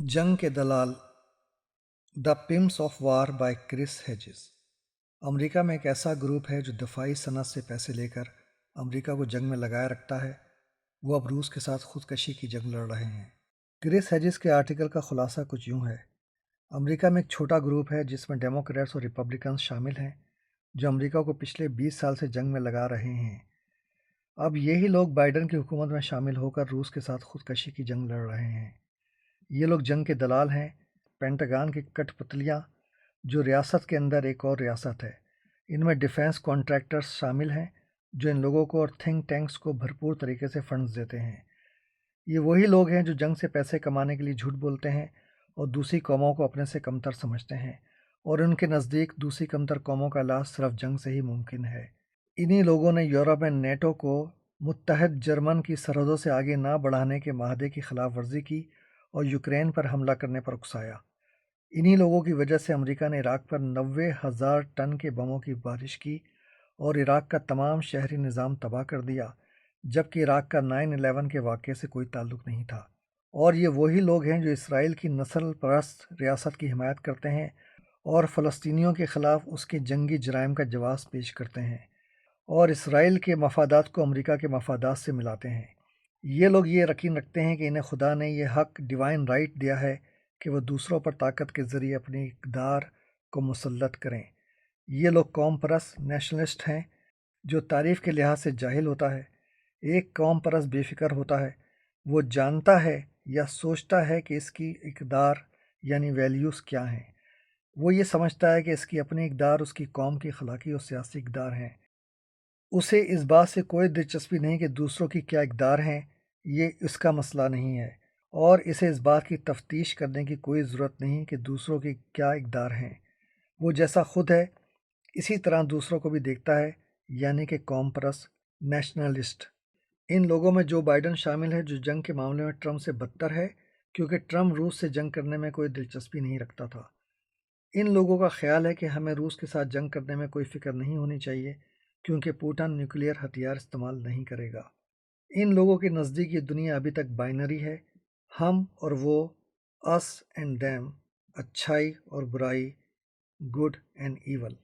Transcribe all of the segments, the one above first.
जंग के दलाल the pimps of war by Chris Hedges. America में एक ऐसा ग्रुप है जो दफाई सनत से पैसे लेकर अमेरिका को जंग में लगाए रखता है। वो अब रूस के साथ खुदकशी की जंग लड़ रहे हैं। क्रिस हेजिस के आर्टिकल का खुलासा कुछ यूं है। अमेरिका में एक छोटा ग्रुप है जिसमें डेमोक्रेट्स और रिपब्लिकन्स शामिल हैं, जो अमेरिका को पिछले 20 साल से जंग में लगा रहे हैं। अब यही लोग बाइडन की हुकूमत में शामिल होकर रूस के साथ खुदकशी की जंग लड़ रहे हैं। ये लोग जंग के दलाल हैं, पेंटागन की कठपुतलियाँ, जो रियासत के अंदर एक और रियासत है। इनमें डिफेंस कॉन्ट्रैक्टर्स शामिल हैं, जो इन लोगों को और थिंक टैंक्स को भरपूर तरीके से फंड्स देते हैं। ये वही लोग हैं जो जंग से पैसे कमाने के लिए झूठ बोलते हैं और दूसरी कौमों को अपने से कमतर समझते हैं, और उनके नज़दीक दूसरी कमतर कौमों का इलाज सिर्फ जंग से ही मुमकिन है। इन्हीं लोगों ने यूरोप में नेटो को मुत्तहद जर्मन की सरहदों से आगे ना बढ़ाने के माहदे की खिलाफ वर्जी की और यूक्रेन पर हमला करने पर उकसाया। इन्हीं लोगों की वजह से अमेरिका ने इराक पर 90,000 टन के बमों की बारिश की और इराक का तमाम शहरी निज़ाम तबाह कर दिया, जबकि इराक का 9/11 के वाक़े से कोई ताल्लुक़ नहीं था। और ये वही लोग हैं जो इसराइल की नस्ल परस्त रियासत की हिमायत करते हैं और फ़लस्तीनियों के ख़िलाफ़ उसके जंगी जराइम का जवाब पेश करते हैं और इसराइल के मफादात को अमेरिका के मफादात से मिलाते हैं। ये लोग ये यकीन रखते हैं कि इन्हें खुदा ने यह हक डिवाइन राइट दिया है कि वह दूसरों पर ताकत के ज़रिए अपनी इक़्तिदार को मुसल्लत करें। ये लोग कौम परस्त नेशनलिस्ट हैं, जो तारीफ़ के लिहाज से जाहिल होता है। एक कौम परस्त बेफ़िक्र होता है, वो जानता है या सोचता है कि इसकी इक़्तिदार यानी वैल्यूज़ क्या हैं। वो ये समझता है कि इसकी अपनी इक़्तिदार उसकी कौम की अखलाकी और सियासी इक़्तिदार हैं। उसे इस बात से कोई दिलचस्पी नहीं कि दूसरों की क्या इक़्तिदार हैं, ये इसका मसला नहीं है, और इसे इस बात की तफ्तीश करने की कोई ज़रूरत नहीं कि दूसरों की क्या इक़्तिदार हैं। वो जैसा खुद है इसी तरह दूसरों को भी देखता है, यानी कि कौम परस्त नेशनलिस्ट। इन लोगों में जो बाइडन शामिल है, जो जंग के मामले में ट्रंप से बदतर है, क्योंकि ट्रंप रूस से जंग करने में कोई दिलचस्पी नहीं रखता था। इन लोगों का ख्याल है कि हमें रूस के साथ जंग करने में कोई फ़िक्र नहीं होनी चाहिए, क्योंकि पुतिन न्यूक्लियर हथियार इस्तेमाल नहीं करेगा। इन लोगों के नज़दीक ये दुनिया अभी तक बाइनरी है, हम और वो, अस एंड देम, अच्छाई और बुराई, गुड एंड ईवल।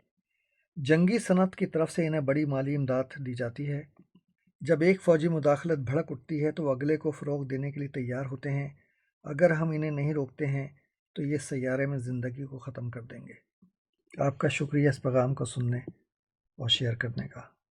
जंगी सनत की तरफ से इन्हें बड़ी माली इमदाद दी जाती है। जब एक फ़ौजी मुदाखलत भड़क उठती है तो वो अगले को फ़रोग़ देने के लिए तैयार होते हैं। अगर हम इन्हें नहीं रोकते हैं तो ये सैयारे में ज़िंदगी को ख़त्म कर देंगे। आपका शुक्रिया इस पैगाम को सुनने और शेयर करने का।